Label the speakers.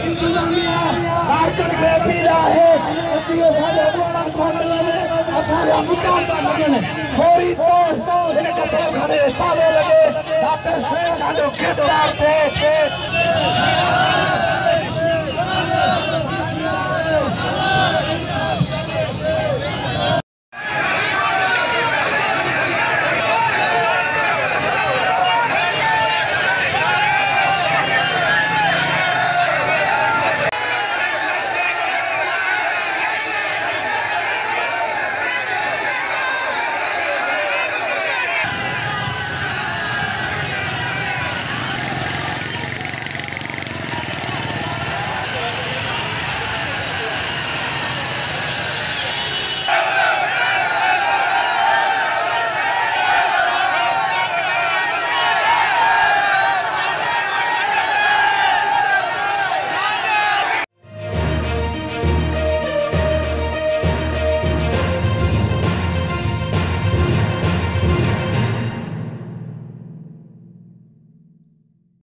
Speaker 1: इंतजामिया आकर के पीला है अच्छी सारे बुआना सामने में अच्छा या मुकाम पर लगे ने थोड़ी तो इन्हें कसम खाने ताले लगे डॉक्टर शेख खानो गिरफ्तार थे